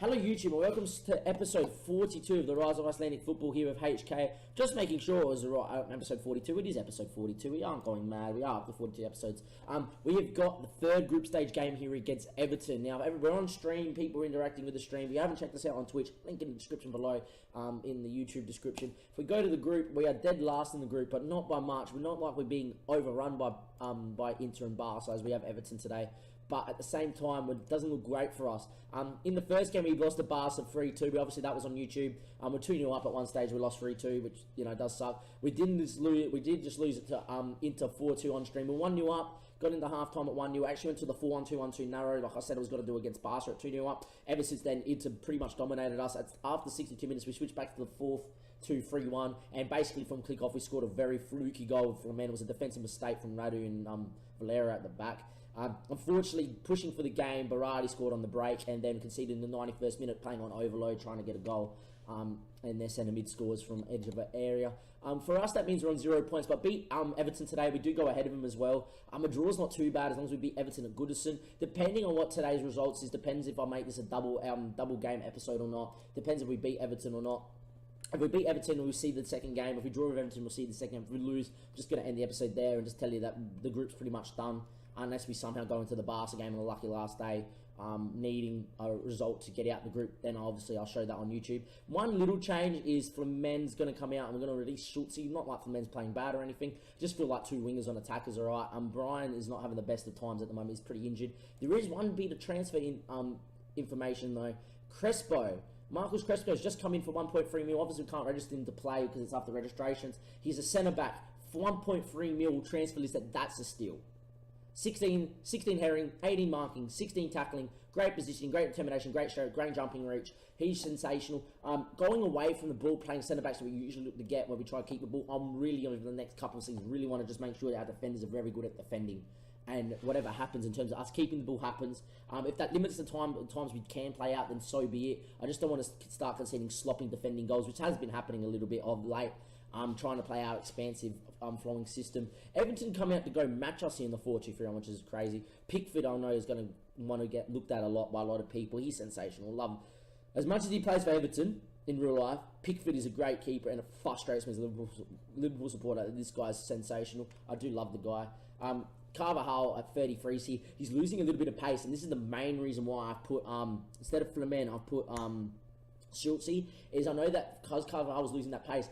Hello YouTube and welcome to episode 42 of the Rise of Icelandic Football here with HK. Just making sure it was episode 42. It is episode 42. We aren't going mad. We are up to 42 episodes. We have got the third group stage game here against Everton. Now, we're on stream. People are interacting with the stream. If you haven't checked us out on Twitch, link in the description below, in the YouTube description. If we go to the group, we are dead last in the group, but not by much. We're not like we're being overrun by Inter and Barca as we have Everton today. But at the same time, it doesn't look great for us. In the first game, we lost to Barca 3-2, but obviously that was on YouTube. We're 2-0 up at one stage. We lost 3-2, which, you know, does suck. We did just lose it to Inter 4-2 on stream. We're 1-0 up, got into half-time at 1-0. Actually went to the 4-1-2-1-2 narrow. Like I said, I was going to do against Barca at 2-0 up. Ever since then, Inter pretty much dominated us. After 62 minutes, we switched back to the 4-2-3-1, and basically from kick-off, we scored a very fluky goal from, man, it was a defensive mistake from Radu and Valera at the back. Unfortunately, pushing for the game, Berardi scored on the break and then conceded in the 91st minute, playing on overload, trying to get a goal. And their centre mid scores from edge of an area. For us, that means we're on 0 points, but beat Everton today. We do go ahead of them as well. A draw's not too bad as long as we beat Everton at Goodison. Depending on what today's results is, depends if I make this a double game episode or not. Depends if we beat Everton or not. If we beat Everton, we'll see the second game. If we draw with Everton, we'll see the second game. If we lose, I'm just going to end the episode there and just tell you that the group's pretty much done. Unless we somehow go into the Barca game on the lucky last day, needing a result to get out the group, then obviously I'll show that on YouTube. One little change is Flemen's going to come out and we're going to release Schultz. Not like Flemen's playing bad or anything. Just feel like two wingers on attackers are right. Brian is not having the best of times at the moment. He's pretty injured. There is one bit of transfer information though. Crespo. Marcus Crespo has just come in for 1.3 mil. Obviously, we can't register him to play because it's after registrations. He's a centre-back for 1.3 mil transfer list. That's a steal. 16 herring, 18 marking, 16 tackling, great positioning, great determination, great stroke, great jumping reach. He's sensational. Going away from the ball, playing centre-backs that we usually look to get when we try to keep the ball, I'm really, over the next couple of seasons, really want to just make sure that our defenders are very good at defending. And whatever happens in terms of us keeping the ball happens. If that limits the times we can play out, then so be it. I just don't want to start conceding sloppy defending goals, which has been happening a little bit of late. Trying to play our expansive flowing system. Everton come out to go match us here in the 4-2-3-1, which is crazy. Pickford, I know, is going to want to get looked at a lot by a lot of people. He's sensational. Love him. As much as he plays for Everton in real life, Pickford is a great keeper, and it frustrates me as a Liverpool supporter. This guy's sensational. I do love the guy. Carvajal at 33, he's losing a little bit of pace, and this is the main reason why I've put, instead of Flemen, I've put Schultz, is I know that because Carvajal was losing that pace,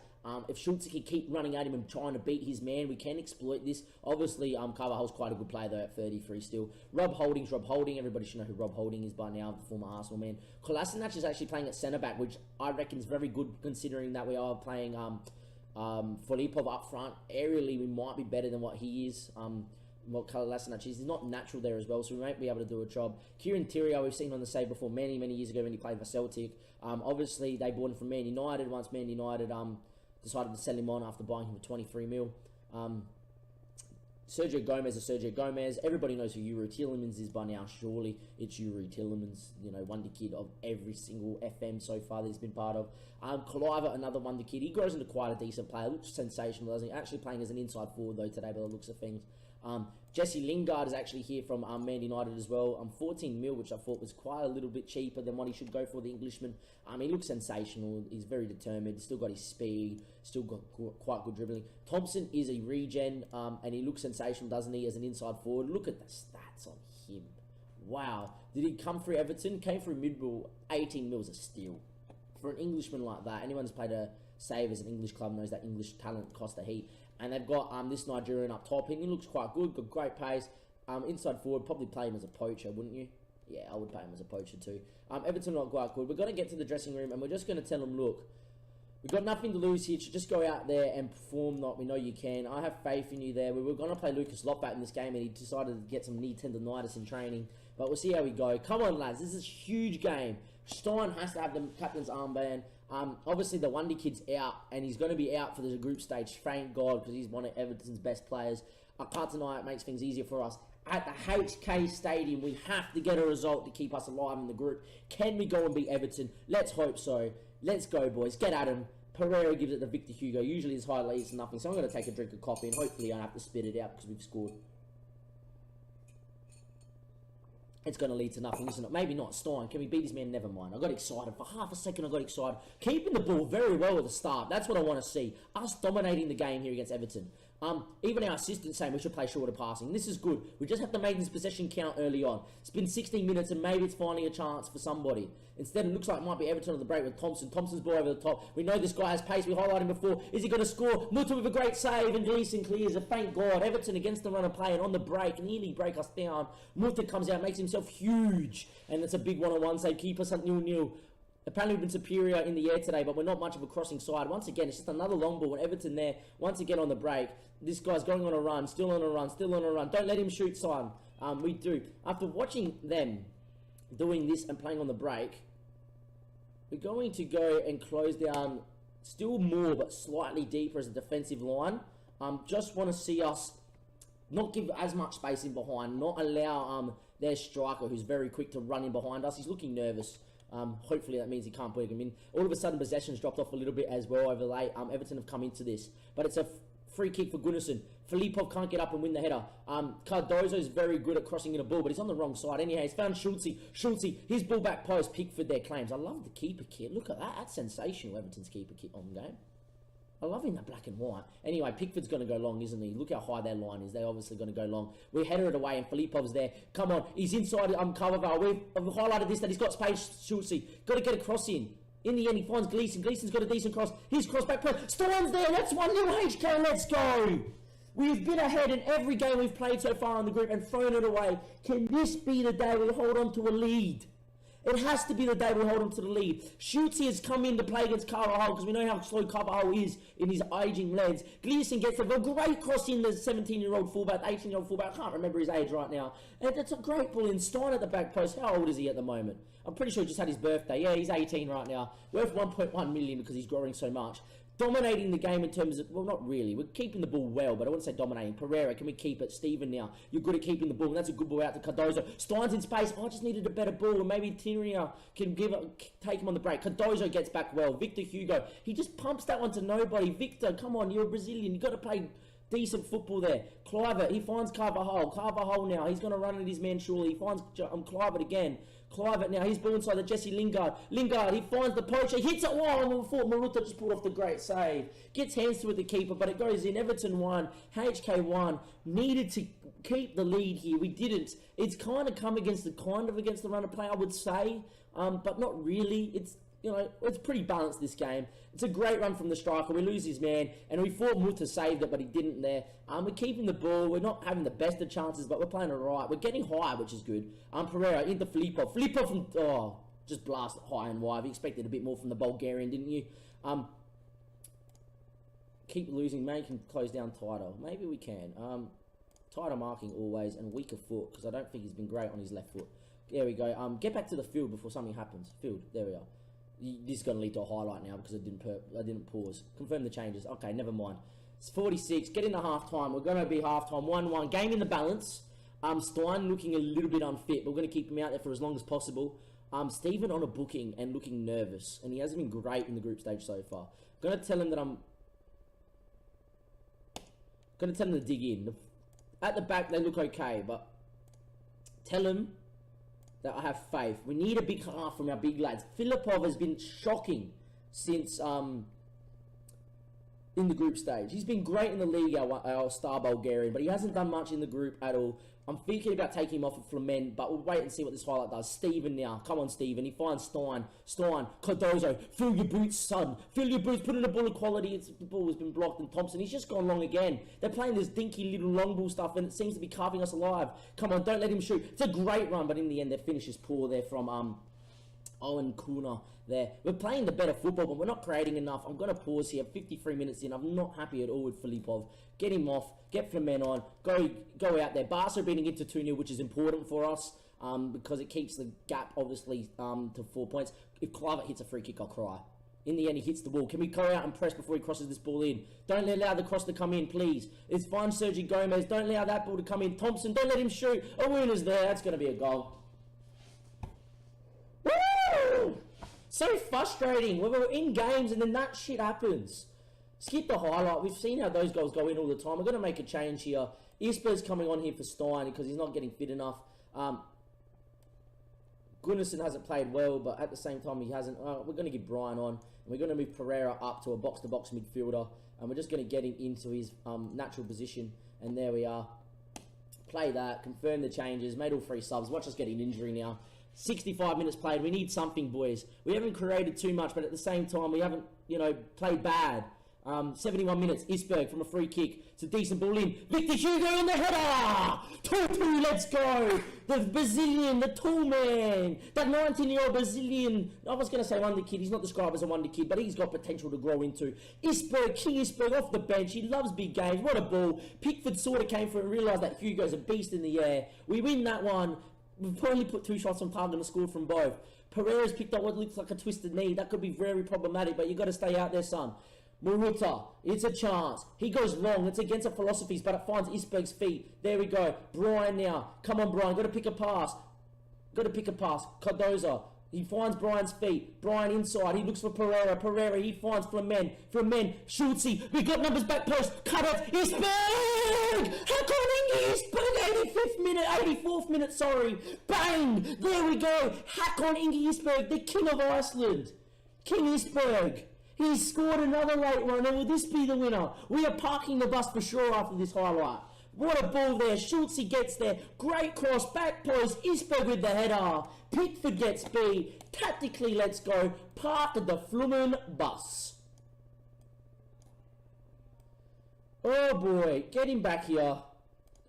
if Schultz can keep running at him and trying to beat his man, we can exploit this. Obviously, Carvajal's quite a good player, though, at 33 still. Rob Holding's Rob Holding. Everybody should know who Rob Holding is by now, the former Arsenal man. Kolasinac is actually playing at centre-back, which I reckon is very good considering that we are playing Filipov up front. Aerially, we might be better than what he is. What Kolasinac is. He's not natural there as well, so we might be able to do a job. Kieran Tierney, we've seen on the save before many years ago when he played for Celtic. Obviously, they bought him from Man United. Once Man United decided to sell him on after buying him for 23 mil. Sergio Gomez is Sergio Gomez. Everybody knows who Yuri Tielemans is by now, surely. It's Yuri Tielemans, you know, wonder kid of every single FM so far that he's been part of. Kaliva, another wonder kid. He grows into quite a decent player. Looks sensational, doesn't he? Actually playing as an inside forward, though, today, by the looks of things. Jesse Lingard is actually here from Man United as well. 14 mil, which I thought was quite a little bit cheaper than what he should go for, the Englishman. He looks sensational. He's very determined. He's still got his speed. Still got quite good dribbling. Thompson is a regen, and he looks sensational, doesn't he, as an inside forward? Look at the stats on him. Wow. Did he come through Everton? Came through Midbull. 18 mil is a steal. For an Englishman like that, anyone who's played a save as an English club knows that English talent costs a heap. And they've got this Nigerian up top, and he looks quite good, got great pace. Inside forward, probably play him as a poacher, wouldn't you? Yeah, I would play him as a poacher too. Everton not quite good. We're going to get to the dressing room, and we're just going to tell them, look, we've got nothing to lose here. Just go out there and perform like we know you can. I have faith in you there. We were going to play Lucas Lopbat in this game, and he decided to get some knee tendonitis in training. But we'll see how we go. Come on, lads. This is a huge game. Stein has to have the captain's armband. Obviously, the Wonder Kid's out, and he's going to be out for the group stage. Thank God, because he's one of Everton's best players. I can't deny it makes things easier for us. At the HK Stadium, we have to get a result to keep us alive in the group. Can we go and beat Everton? Let's hope so. Let's go, boys. Get at him. Pereira gives it to Victor Hugo. Usually his highlight is nothing, so I'm going to take a drink of coffee, and hopefully I don't have to spit it out because we've scored. it's going to lead to nothing, isn't it? Maybe not. Stein, can we beat this man? Never mind. I got excited. For half a second, I got excited. Keeping the ball very well at the start. That's what I want to see. Us dominating the game here against Everton. Even our assistant saying we should play shorter passing. This is good. We just have to make this possession count early on. It's been 16 minutes and maybe it's finally a chance for somebody. Instead, it looks like it might be Everton on the break with Thompson. Thompson's ball over the top. We know this guy has pace. We highlighted him before. Is he going to score? Muta with a great save and Gleeson clears it. Thank God. Everton against the run of play and on the break nearly break us down. Muta comes out, makes himself huge. And it's a big one-on-one save. Keep us at 0-0. Apparently we've been superior in the air today, but we're not much of a crossing side. Once again, it's just another long ball. And Everton there, once again on the break. This guy's going on a run, still on a run, still on a run. Don't let him shoot, son. We do. After watching them doing this and playing on the break, we're going to go and close down still more, but slightly deeper as a defensive line. Just want to see us not give as much space in behind, not allow their striker, who's very quick, to run in behind us. He's looking nervous. Hopefully that means he can't put him in. All of a sudden, possession's dropped off a little bit as well over late. Everton have come into this, but it's a free kick for Gunnarsson. Filipov can't get up and win the header. Cardozo is very good at crossing in a ball, but he's on the wrong side. Anyhow, he's found Schultze. Schultze, his ball back post. Pickford there claims. I love the keeper kit. Look at that. That's sensational, Everton's keeper kit on game. I love in that black and white. Anyway, Pickford's going to go long, isn't he? Look how high their line is. They're obviously going to go long. We header it away, and Filipov's there. Come on. He's inside Carvajal. We've highlighted this, that he's got space, Schultze. Got to get a cross in. In the end, he finds Gleeson. Gleeson's got a decent cross. His cross back post. Stein's there. That's 1-0 HK. Let's go. We've been ahead in every game we've played so far in the group and thrown it away. Can this be the day we hold on to a lead? It has to be the day we hold on to the lead. Schultze has come in to play against Carvajal because we know how slow Carvajal is in his aging legs. Gleeson gets a great cross in, the 17-year-old fullback, 18-year-old fullback. I can't remember his age right now. And it's a great ball in. Stein at the back post. How old is he at the moment? I'm pretty sure he just had his birthday. Yeah, he's 18 right now. Worth 1.1 million because he's growing so much. Dominating the game in terms of, well, not really. We're keeping the ball well, but I wouldn't say dominating. Pereira, can we keep it? Steven now. You're good at keeping the ball, and that's a good ball out to Cardozo. Stein's in space. I just needed a better ball, and maybe Tiria can take him on the break. Cardozo gets back well. Victor Hugo, he just pumps that one to nobody. Victor, come on, you're a Brazilian. You've got to play decent football there. Clivert, he finds Carvajal. Carvajal now, he's going to run at his man surely. He finds Clivert again. Clivert now, he's ball inside the Jesse Lingard. Lingard, he finds the poacher, hits it. Wow, I thought Maruta just pulled off the great save. Gets hands to it, the keeper, but it goes in. Everton 1, HK 1. Needed to keep the lead here. We didn't. It's kind of come against the run of play, I would say, but not really. It's, you know, it's pretty balanced, this game. It's a great run from the striker. We lose his man, and we thought Muta saved it, but he didn't there. We're keeping the ball. We're not having the best of chances, but we're playing it right. We're getting high, which is good. Pereira into Filipov. Filipov from, just blast it high and wide. We expected a bit more from the Bulgarian, didn't you? Keep losing. Maybe can close down tighter. Maybe we can. Tighter marking always, and weaker foot, because I don't think he's been great on his left foot. There we go. Get back to the field before something happens. Field. There we are. This is going to lead to a highlight now because I didn't pause. Confirm the changes. Okay, never mind. It's 46. Get into half-time. We're going to be half-time. 1-1. Game in the balance. Stein looking a little bit unfit, but we're going to keep him out there for as long as possible. Stephen on a booking and looking nervous, and he hasn't been great in the group stage so far. I'm going to tell him that I'm going to tell him to dig in. At the back, they look okay, but tell him that I have faith. We need a big half from our big lads. Filipov has been shocking since in the group stage. He's been great in the league, our star Bulgarian, but he hasn't done much in the group at all. I'm thinking about taking him off of Flamen, but we'll wait and see what this highlight does. Steven now. Come on, Steven. He finds Stein. Cardozo. Fill your boots, son. Fill your boots. Put in a ball of quality. The ball has been blocked. And Thompson, he's just gone long again. They're playing this dinky little long ball stuff, and it seems to be carving us alive. Come on, don't let him shoot. It's a great run, but in the end, their finish is poor there from Owen Kuna there. We're playing the better football, but we're not creating enough. I'm going to pause here. 53 minutes in. I'm not happy at all with Filipov. Get him off. Get Flamen on. Go out there. Barca are beating into 2-0, which is important for us because it keeps the gap, obviously, to 4 points. If Clivert hits a free kick, I'll cry. In the end, he hits the wall. Can we go out and press before he crosses this ball in? Don't allow the cross to come in, please. It's fine, Sergi Gomez. Don't allow that ball to come in. Thompson, don't let him shoot. A winner's there. That's going to be a goal. Woo! So frustrating when we're in games and then that shit happens. Skip the highlight. We've seen how those goals go in all the time. We're going to make a change here. Isper's coming on here for Stein because he's not getting fit enough. Gunnarsson hasn't played well, but at the same time he hasn't. We're going to give Brian on, and we're going to move Pereira up to a box-to-box midfielder, and we're just going to get him into his natural position. And there we are. Play that, confirm the changes, made all 3 subs. Watch us get an injury now. 65 minutes played. We need something, boys. We haven't created too much, but at the same time, we haven't, played bad. 71 minutes. Isberg from a free kick. It's a decent ball in. Victor Hugo on the header! 2-2, let's go! The Brazilian, the tall man. That 19-year-old Brazilian. I was going to say wonder kid. He's not described as a wonder kid, but he's got potential to grow into. Isberg, King Isberg off the bench. He loves big games. What a ball. Pickford sort of came for it and realised that Hugo's a beast in the air. We win that one. We've probably put 2 shots on target and scored from both. Pereira's picked up what looks like a twisted knee. That could be very problematic, but you've got to stay out there, son. Maruta, it's a chance. He goes long. It's against the philosophies, but it finds Isberg's feet. There we go. Brian now. Come on, Brian. Got to pick a pass. Cardozo. He finds Brian's feet. Brian inside. He looks for Pereira. Pereira, he finds Flamen. Schultze. We got numbers back post. Cut off. Isberg! How come Isberg? 85th minute. 84th minute, sorry. Bang! There we go. Hack on Ingi Isberg, the king of Iceland. King Isberg. He's scored another late one, and will this be the winner? We are parking the bus for sure after this highlight. What a ball there. Schultze gets there. Great cross. Back post. Isberg with the header. Pickford gets B. Tactically, let's go. Park the Flummen bus. Oh boy. Get him back here.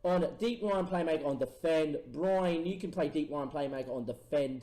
On deep line playmaker on defend. Brian, you can play deep line playmaker on defend.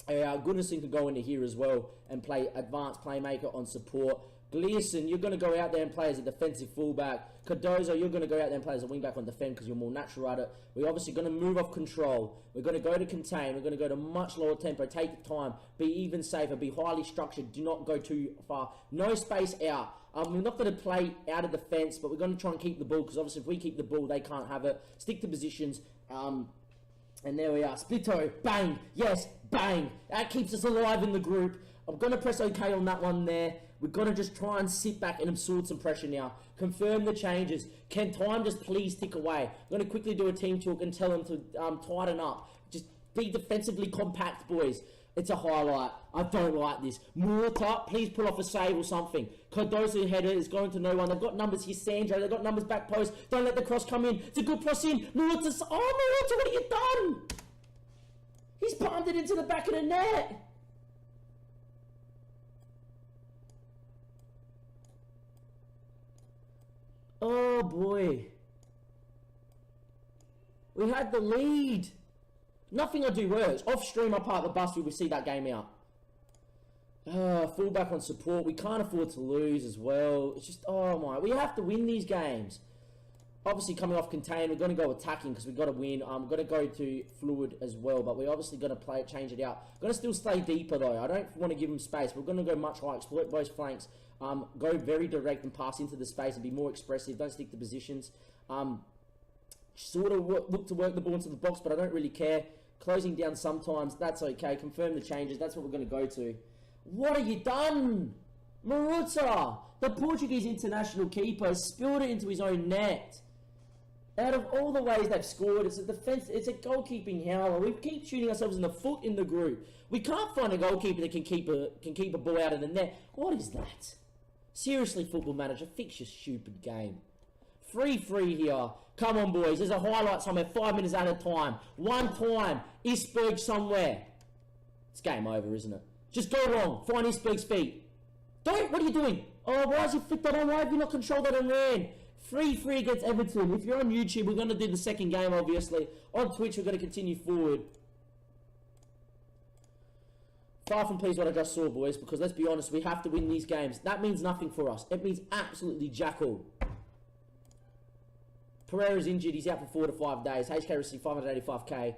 Gunnarsson can go into here as well and play advanced playmaker on support. Gleason, you're going to go out there and play as a defensive fullback. Cardozo, you're going to go out there and play as a wingback on defend because you're more natural at it. We're obviously going to move off control. We're going to go to contain. We're going to go to much lower tempo. Take the time. Be even safer. Be highly structured. Do not go too far. No space out. We're not going to play out of defence, but we're going to try and keep the ball because obviously if we keep the ball, they can't have it. Stick to positions. And there we are. Splitto. Bang. Yes. Bang. That keeps us alive in the group. I'm going to press OK on that one there. We're going to just try and sit back and absorb some pressure now. Confirm the changes. Can time just please tick away? I'm going to quickly do a team talk and tell them to tighten up. Just be defensively compact, boys. It's a highlight. I don't like this. Murata, please pull off a save or something. Cardozo header is going to no one. They've got numbers here. Sandro, they've got numbers back post. Don't let the cross come in. It's a good cross in. Murata, Murata, what have you done? He's palmed it into the back of the net. Oh boy. We had the lead. Nothing I do works. Off stream, I park the bus, we will see that game out. Fullback on support. We can't afford to lose as well. It's just, oh my. We have to win these games. Obviously, coming off contain, we're going to go attacking because we've got to win. We're going to go to fluid as well, but we're obviously going to play it, change it out. Going to still stay deeper though. I don't want to give them space. We're going to go much higher, exploit both flanks. Go very direct and pass into the space and be more expressive. Don't stick to positions. Sort of look to work the ball into the box, but I don't really care. Closing down sometimes, that's okay. Confirm the changes, that's what we're going to go to. What have you done? Maruta, the Portuguese international keeper, spilled it into his own net. Out of all the ways they've scored, it's a defense, it's a goalkeeping howler. We keep shooting ourselves in the foot in the group. We can't find a goalkeeper that can keep a ball out of the net. What is that? Seriously, Football Manager, fix your stupid game. Free here. Come on, boys. There's a highlight somewhere. 5 minutes at a time. One time. Isberg somewhere. It's game over, isn't it? Just go long. Find Isberg's feet. Don't. What are you doing? Oh, why is he flicked that on? Why have you not controlled that and ran? Free against Everton. If you're on YouTube, we're going to do the second game, obviously. On Twitch, we're going to continue forward. Far from pleased what I just saw, boys, because let's be honest, we have to win these games. That means nothing for us. It means absolutely jack all. Pereira's injured. He's out for 4 to 5 days. HK received 585k.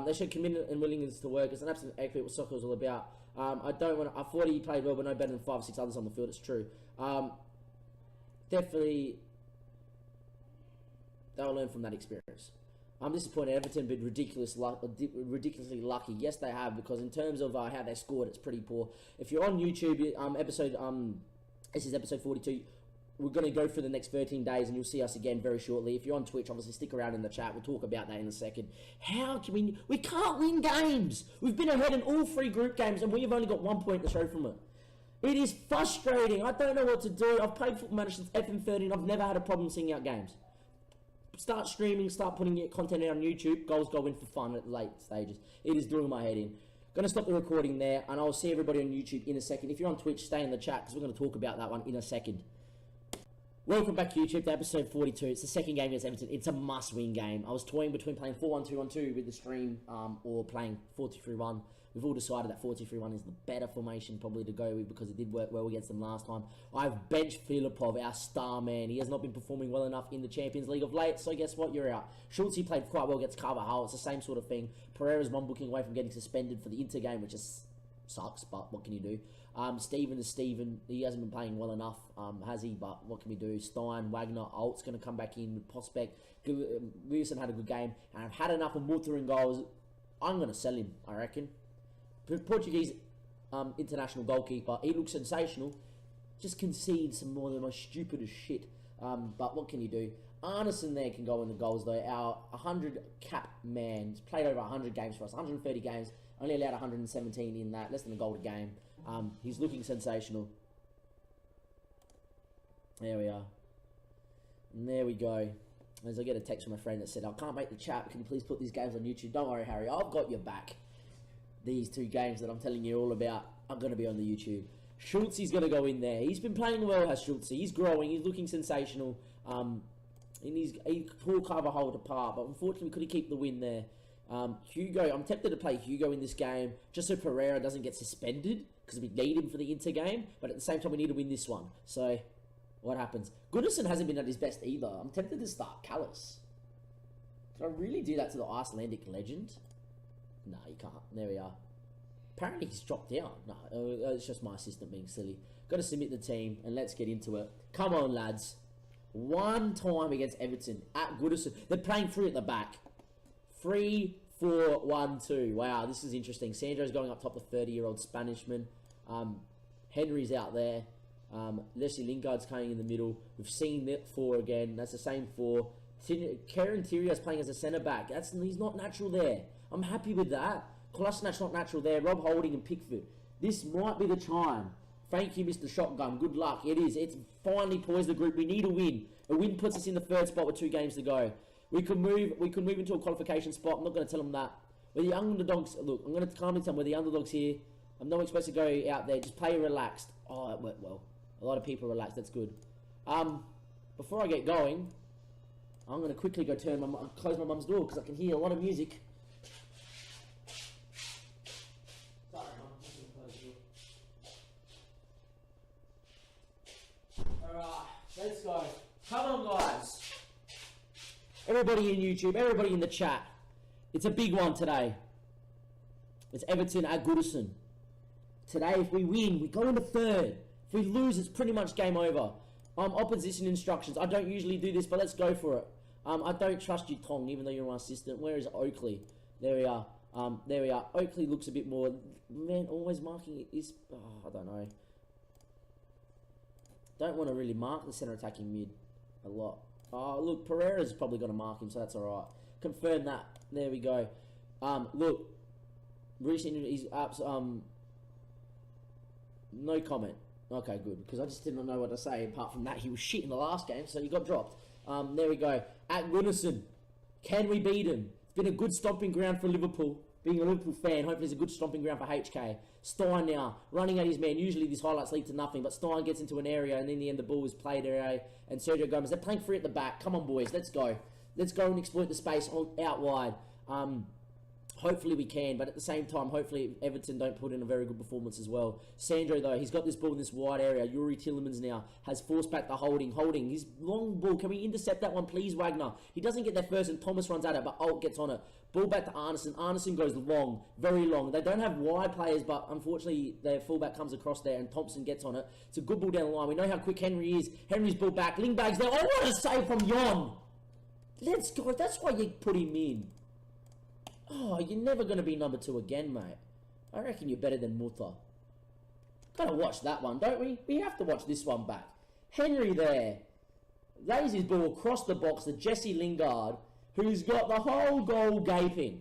They showed commitment and willingness to work. It's an absolute epic what soccer is all about. I thought he played well, but no better than 5 or 6 others on the field. It's true. Definitely, they'll learn from that experience. I'm disappointed Everton been ridiculously lucky. Yes, they have, because in terms of how they scored, it's pretty poor. If you're on YouTube, this is episode 42. we're going to go through the next 13 days and you'll see us again very shortly. If you're on Twitch, obviously stick around in the chat. We'll talk about that in a second. How can we can't win games. We've been ahead in all 3 group games and we've only got 1 point to show from it. It is frustrating. I don't know what to do. I've played Football Manager since FM13. I've never had a problem seeing out games. Start streaming, start putting your content out on YouTube. Goals go in for fun at the late stages. It is doing my head in. Going to stop the recording there and I'll see everybody on YouTube in a second. If you're on Twitch, stay in the chat because we're going to talk about that one in a second. Welcome back, YouTube, to episode 42. It's the second game against Everton. It's a must-win game. I was toying between playing 4-1-2-1-2 with the stream or playing 4-2-3-1. We've all decided that 4-2-3-1 is the better formation probably to go with because it did work well against them last time. I've benched Filipov, our star man. He has not been performing well enough in the Champions League of late, so guess what? You're out. Schultz played quite well against Carvajal. It's the same sort of thing. Pereira's 1 booking away from getting suspended for the Inter game, which is sucks, but what can you do? Steven is Steven. He hasn't been playing well enough, has he? But what can we do? Stein, Wagner, Alt's going to come back in with Prospect. Wilson had a good game. And I've had enough of Mutter and goals. I'm going to sell him, I reckon. Portuguese international goalkeeper. He looks sensational. Just concedes some more than my stupidest shit. But what can you do? Arneson there can go in the goals though. Our 100 cap man. He's played over 100 games for us. 130 games. Only allowed 117 in that. Less than a goal a game. He's looking sensational. There we are. And there we go. As I get a text from a friend that said, I can't make the chat. Can you please put these games on YouTube? Don't worry, Harry. I've got your back. These 2 games that I'm telling you all about are going to be on the YouTube. Schultz is going to go in there. He's been playing well, has Schultz. He's growing. He's looking sensational. And he pulled Carvajal apart, but unfortunately, could he keep the win there? Hugo, I'm tempted to play Hugo in this game just so Pereira doesn't get suspended because we need him for the Inter game, but at the same time we need to win this one. So, what happens? Goodison hasn't been at his best either. I'm tempted to start Callis. Could I really do that to the Icelandic legend? No, you can't. There we are. Apparently he's dropped out. No, it's just my assistant being silly. Got to submit the team and let's get into it. Come on, lads. 1 time against Everton at Goodison. They're playing 3 at the back. 3-4-1-2. Wow, this is interesting. Sandro's going up top, the 30-year-old Spanishman. Henry's out there. Leslie Lingard's coming in the middle. We've seen that 4 again. That's the same 4. Kieran Tiria's playing as a centre-back. He's not natural there. I'm happy with that. Kolasinac not natural there. Rob Holding and Pickford. This might be the time. Thank you, Mr. Shotgun. Good luck. It is. It's finally poised the group. We need a win. A win puts us in the 3rd spot with 2 games to go. We could move into a qualification spot. I'm not going to tell them that. We're the underdogs. Look, I'm going to calmly tell them we're the underdogs here. I'm not supposed to go out there. Just play relaxed. Oh, it went well. A lot of people relaxed. That's good. Before I get going, I'm going to quickly go close my mum's door because I can hear a lot of music. Sorry, Mum. I'm just going to close the door. Alright, let's go. Come on, guys. Everybody in YouTube, everybody in the chat. It's a big one today. It's Everton at Goodison. Today, if we win, we go into 3rd. If we lose, it's pretty much game over. Opposition instructions. I don't usually do this, but let's go for it. I don't trust you, Tong, even though you're my assistant. Where is Oakley? There we are. There we are. Oakley looks a bit more... Man, always marking it is... Oh, I don't know. Don't want to really mark the centre attacking mid a lot. Oh, look, Pereira's probably going to mark him, so that's alright. Confirm that. There we go. Look. Recently, he's no comment. Okay, good. Because I just didn't know what to say. Apart from that, he was shit in the last game, so he got dropped. There we go. At Goodison. Can we beat him? It's been a good stomping ground for Liverpool. Being a Liverpool fan, hopefully it's a good stomping ground for HK. Stein now, running at his man. Usually these highlights lead to nothing, but Stein gets into an area, and in the end the ball is played area, and Sergio Gomez, they're playing 3 at the back. Come on, boys, let's go. Let's go and exploit the space out wide. Hopefully we can, but at the same time, hopefully Everton don't put in a very good performance as well. Sandro, though, he's got this ball in this wide area. Yuri Tillemans now has forced back the holding. His long ball. Can we intercept that one, please, Wagner? He doesn't get there first, and Thomas runs at it, but Alt gets on it. Ball back to Arneson. Arneson goes long, very long. They don't have wide players, but unfortunately their fullback comes across there, and Thompson gets on it. It's a good ball down the line. We know how quick Henry is. Henry's ball back. Lingback's there. Oh, what a save from Jon! Let's go. That's why you put him in. Oh, you're never going to be number 2 again, mate. I reckon you're better than Mutter. Gotta watch that one, don't we? We have to watch this one back. Henry there lays his ball across the box to Jesse Lingard, who's got the whole goal gaping.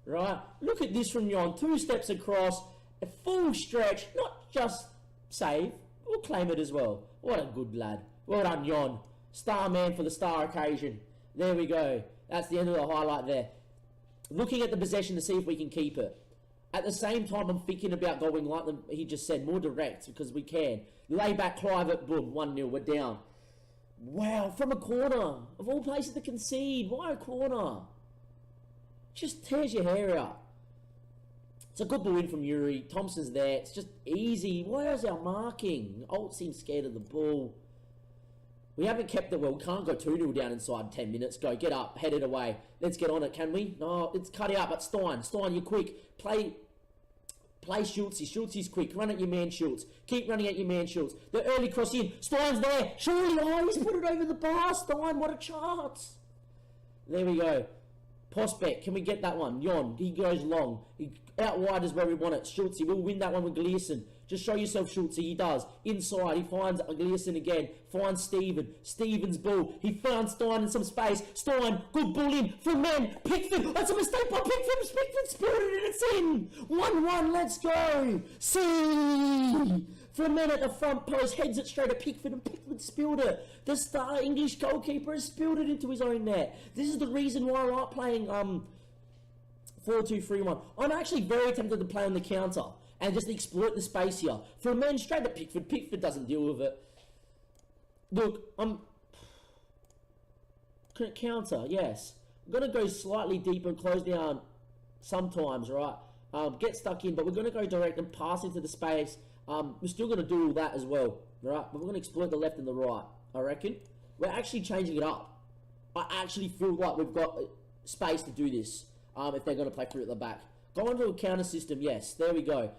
Right? Look at this from Jon. 2 steps across, a full stretch, not just save, we'll claim it as well. What a good lad. Well done, Jon. Star man for the star occasion. There we go. That's the end of the highlight there. Looking at the possession to see if we can keep it. At the same time, I'm thinking about going like he just said, more direct, because we can. Lay back, Clive it, boom, 1-0, we're down. Wow, from a corner. Of all places to concede, why a corner? Just tears your hair out. It's a good ball in from Yuri. Thompson's there. It's just easy. Where's our marking? Alt seems scared of the ball. We haven't kept it well. We can't go 2-0 down inside 10 minutes. Go, get up, head it away. Let's get on it, can we? No, it's cut out, but Stein, you're quick. Play Schultz. Schultz quick. Run at your man, Schultz. Keep running at your man, Schultz. The early cross in. Stein's there. Surely, oh, he's put it over the bar. Stein, what a chance. There we go. Prospect, can we get that one? Jon, he goes long. Out wide is where we want it. Schultz, will win that one with Gleason. Just show yourself, Schultz. He does. Inside, he finds Gleason again. Finds Steven. Steven's ball. He found Stein in some space. Stein, good ball in. From men. Pickford. That's a mistake by Pickford. Pickford spilled it and it's in. 1-1. Let's go. See. From men at the front post. Heads it straight at Pickford and Pickford spilled it. The star English goalkeeper has spilled it into his own net. This is the reason why I'm not playing 4-2-3-1. I'm actually very tempted to play on the counter and just exploit the space here. For a man straight at Pickford, Pickford doesn't deal with it. Look, counter, yes. I'm going to go slightly deeper and close down sometimes, right? Get stuck in, but we're going to go direct and pass into the space. We're still going to do all that as well, right? But we're going to exploit the left and the right, I reckon. We're actually changing it up. I actually feel like we've got space to do this if they're going to play through at the back. Go onto a counter system, yes. There we go.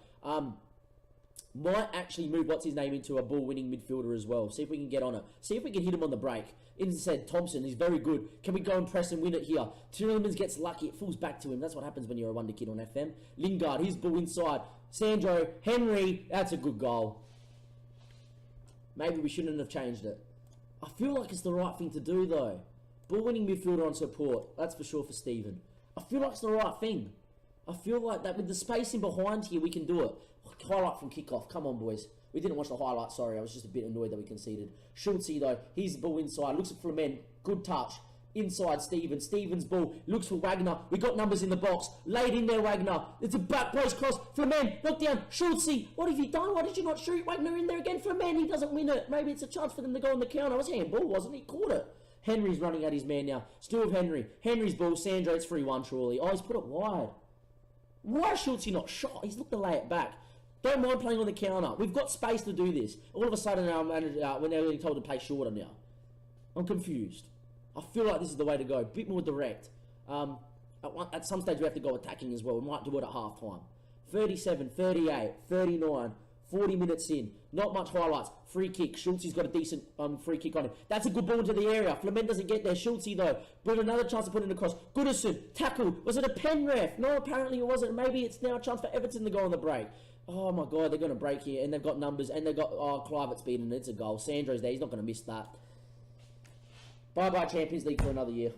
Might actually move what's-his-name into a ball-winning midfielder as well. See if we can get on it. See if we can hit him on the break. Instead, Thompson is very good. Can we go and press and win it here? Tillemans gets lucky. It falls back to him. That's what happens when you're a wonder kid on FM. Lingard, his ball inside. Sandro, Henry. That's a good goal. Maybe we shouldn't have changed it. I feel like it's the right thing to do, though. Ball-winning midfielder on support. That's for sure for Steven. I feel like it's the right thing. I feel like that with the spacing behind here, we can do it. Highlight from kickoff. Come on, boys. We didn't watch the highlight, sorry. I was just a bit annoyed that we conceded. Schultz, though. He's the ball inside. Looks for men. Good touch. Inside, Steven. Steven's ball. Looks for Wagner. We got numbers in the box. Laid in there, Wagner. It's a back post cross. Flamen. Knock down. Schultz. What have you done? Why did you not shoot Wagner in there again? Flamen. He doesn't win it. Maybe it's a chance for them to go on the counter. It was handball, wasn't he? Caught it. Henry's running at his man now. Still with Henry. Henry's ball. Sandro. It's 3-1, surely. Oh, he's put it wide. Why is Schultz not shot? He's looked to lay it back. Don't mind playing on the counter. We've got space to do this. All of a sudden, our manager, we're now being told to play shorter now. I'm confused. I feel like this is the way to go. A bit more direct. At some stage, we have to go attacking as well. We might do it at half-time. 37, 38, 39, 40 minutes in. Not much highlights. Free kick. Schultz has got a decent free kick on him. That's a good ball into the area. Flamen doesn't get there. Schultz, though. But another chance to put it across. Goodison. Tackle. Was it a pen ref? No, apparently it wasn't. Maybe it's now a chance for Everton to go on the break. Oh my God, they're going to break here. And they've got numbers. And they've got, Clivett's beaten. It's a goal. Sandro's there. He's not going to miss that. Bye-bye Champions League for another year.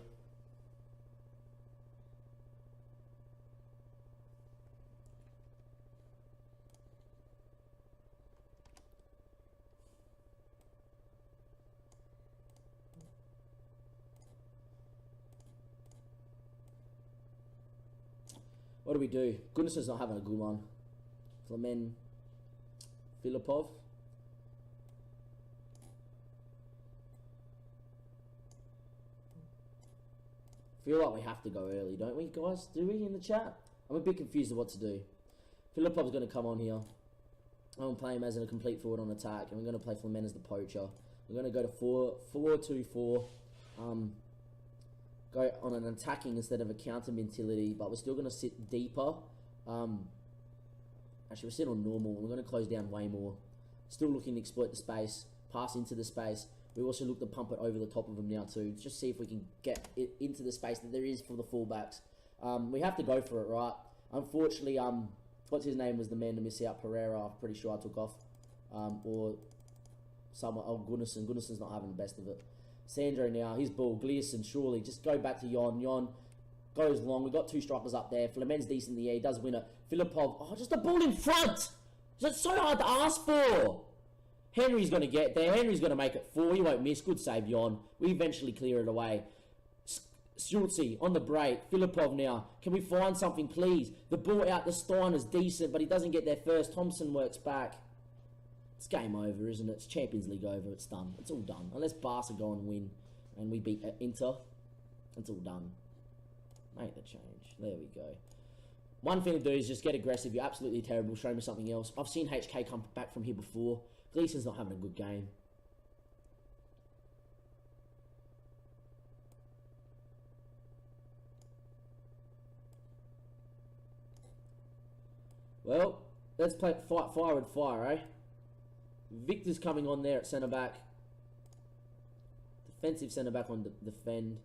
What do we do? Goodness is not having a good one. Flamen. Filipov. Feel like we have to go early, don't we, guys? Do we in the chat? I'm a bit confused of what to do. Filipov's going to come on here. I'm going to play him as a complete forward on attack, and we're going to play Flamen as the poacher. We're going to go to 4-2-4. Go on an attacking instead of a counter mentality, but we're still going to sit deeper. Actually, we're sit on normal. We're going to close down way more. Still looking to exploit the space, pass into the space. We also look to pump it over the top of them now too. Just see if we can get it into the space that there is for the fullbacks. We have to go for it, right? Unfortunately, what's his name was the man to miss out. Pereira, I'm pretty sure I took off. Or someone. Oh, Gunnarsson's not having the best of it. Sandro now, his ball. Gleason, surely. Just go back to Jon. Jon goes long. We've got two strikers up there. Flemen's decent in the air. He does win it. Filipov. Oh, just a ball in front. It's so hard to ask for. Henry's going to get there. Henry's going to make it 4. He won't miss. Good save, Jon. We eventually clear it away. Schultze on the break. Filipov now. Can we find something, please? The ball out the Stein is decent, but he doesn't get there first. Thompson works back. It's game over, isn't it? It's Champions League over. It's done. It's all done. Unless Barca go and win and we beat Inter, it's all done. Make the change. There we go. One thing to do is just get aggressive. You're absolutely terrible. Show me something else. I've seen HK come back from here before. Gleason's not having a good game. Well, let's play fire with fire, eh? Victor's coming on there at centre-back. Defensive centre-back on defend.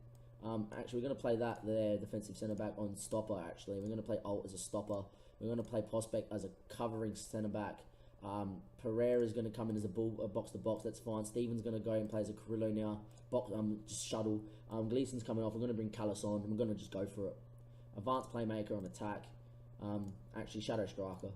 Actually, we're going to play that there, defensive centre-back on stopper, actually. We're going to play Alt as a stopper. We're going to play Prospect as a covering centre-back. Pereira's going to come in as a box-to-box. That's fine. Stephen's going to go and play as a Carrillo now. Just shuttle. Gleason's coming off. We're going to bring Callis on. And we're going to just go for it. Advanced playmaker on attack. Actually, shadow striker.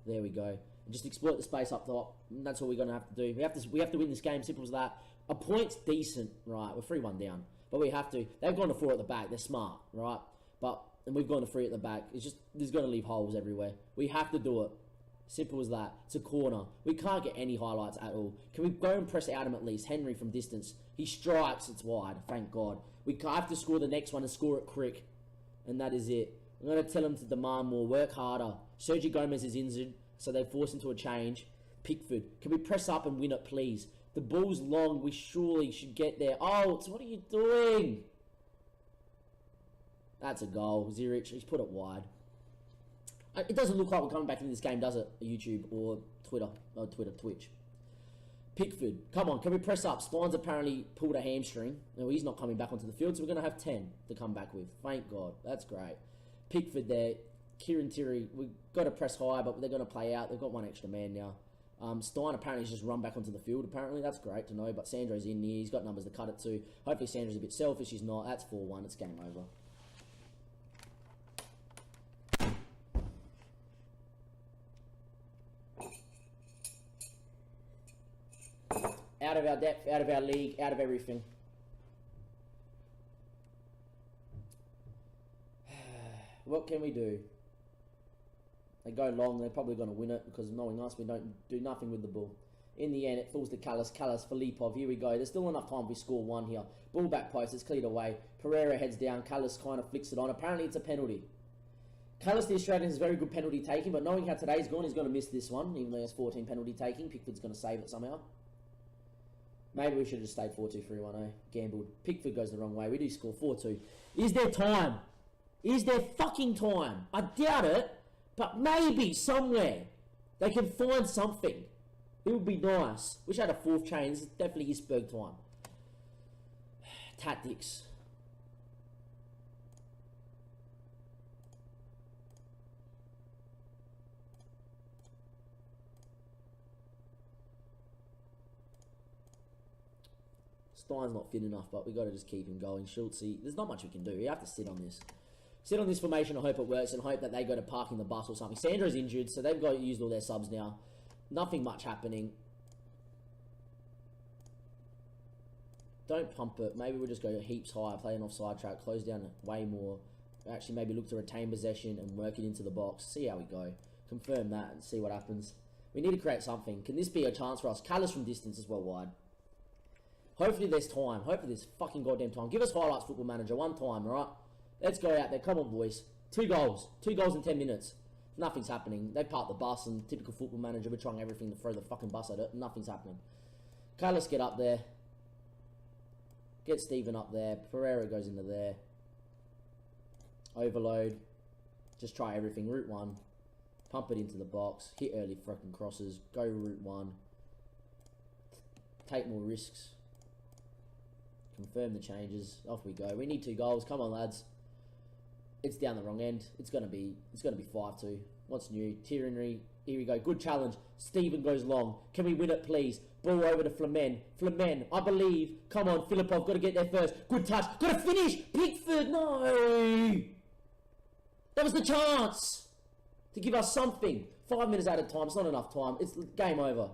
There we go. And just exploit the space up top. And that's all we're going to have to do. We have to win this game. Simple as that. A point's decent, right? We're 3-1 down. But we have to. They've gone to 4 at the back. They're smart, right? And we've gone to 3 at the back. It's just, there's going to leave holes everywhere. We have to do it. Simple as that. It's a corner. We can't get any highlights at all. Can we go and press out him at least? Henry from distance. He strikes. It's wide. Thank God. We have to score the next one and score it quick. And that is it. I'm going to tell him to demand more. Work harder. Sergio Gomez is injured, so they force into a change. Pickford. Can we press up and win it, please? The ball's long. We surely should get there. Oh, what are you doing? That's a goal. Zurich, he's put it wide. It doesn't look like we're coming back into this game, does it? YouTube or Twitter. No, Twitch. Pickford, come on. Can we press up? Stein's apparently pulled a hamstring. No, he's not coming back onto the field, so we're going to have 10 to come back with. Thank God. That's great. Pickford there. Kieran Tierney, we've got to press high, but they're going to play out. They've got one extra man now. Stein apparently has just run back onto the field, apparently. That's great to know, but Sandro's in here. He's got numbers to cut it to. Hopefully Sandro's a bit selfish. He's not. That's 4-1. It's game over. Out of our depth, out of our league, out of everything. What can we do? They go long, they're probably going to win it because knowing us, we don't do nothing with the ball. In the end, it falls to Callis, Filipov, here we go. There's still enough time if we score 1 here. Ball back post, it's cleared away. Pereira heads down, Callis kind of flicks it on. Apparently it's a penalty. Callis, the Australian, has very good penalty taking, but knowing how today's gone, he's going to miss this one, even though he has 14 penalty taking. Pickford's going to save it somehow. Maybe we should have just stayed 4-2-3-1, eh? Gambled. Pickford goes the wrong way. We do score 4-2. Is there time? Is there fucking time? I doubt it, but maybe somewhere they can find something. It would be nice. Wish I had a 4th chain. This is definitely Isberg time. Tactics. Stein's not fit enough, but we got to just keep him going. Schultze, there's not much we can do. We have to sit on this. Sit on this formation and hope it works and hope that they go to parking the bus or something. Sandro's injured, so they've got to use all their subs now. Nothing much happening. Don't pump it. Maybe we'll just go heaps higher, play an offside track, close down way more. Actually, maybe look to retain possession and work it into the box. See how we go. Confirm that and see what happens. We need to create something. Can this be a chance for us? Callis from distance as well wide. Hopefully there's time. Hopefully there's fucking goddamn time. Give us highlights, Football Manager. 1 time, alright? Let's go out there. Come on, boys. 2 goals. 2 goals in 10 minutes. Nothing's happening. They park the bus and typical Football Manager, we're trying everything to throw the fucking bus at it. Nothing's happening. Okay, let's get up there. Get Stephen up there. Pereira goes into there. Overload. Just try everything. Route 1. Pump it into the box. Hit early fucking crosses. Go route 1. Take more risks. Confirm the changes. Off we go. We need 2 goals. Come on, lads. It's down the wrong end. It's gonna be 5-2. What's new? Tierney. Here we go. Good challenge. Stephen goes long. Can we win it, please? Ball over to Flamen. Flamen, I believe. Come on, Filipov, got to get there first. Good touch. Got to finish. Pickford, no. That was the chance to give us something. 5 minutes out of time. It's not enough time. It's game over.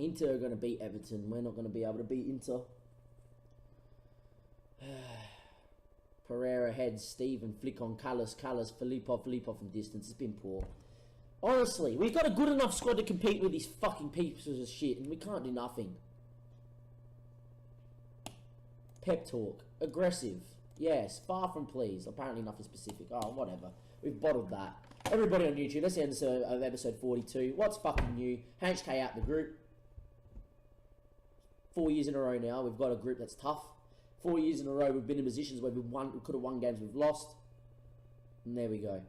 Inter are going to beat Everton. We're not going to be able to beat Inter. Pereira heads, Steven, flick on Callis, Filipov from distance. It's been poor. Honestly, we've got a good enough squad to compete with these fucking pieces of shit, and we can't do nothing. Pep talk. Aggressive. Yes, far from pleased. Apparently nothing specific. Oh, whatever. We've bottled that. Everybody on YouTube, that's the end of episode 42. What's fucking new? HK out the group. 4 years in a row now, we've got a group that's tough. 4 years in a row, we've been in positions where we could have won games we've lost. And there we go.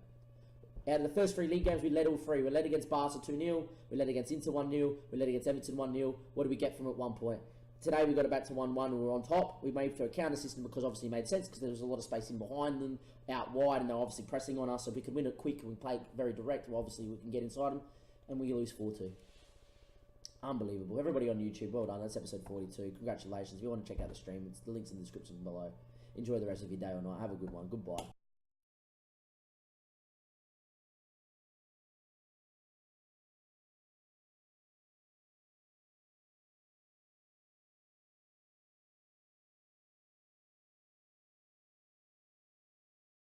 Out of the first 3 league games, we led all 3. We led against Barca 2-0. We led against Inter 1-0. We led against Everton 1-0. What did we get from it at 1 point? Today, we got it back to 1-1. We were on top. We made for a counter system because obviously it made sense because there was a lot of space in behind them, out wide, and they're obviously pressing on us. So we could win it quick and we played very direct. Well, obviously, we can get inside them. And we lose 4-2. Unbelievable. Everybody on YouTube, well done. That's episode 42. Congratulations. If you want to check out the stream, the link's in the description below. Enjoy the rest of your day or night. Have a good one. Goodbye.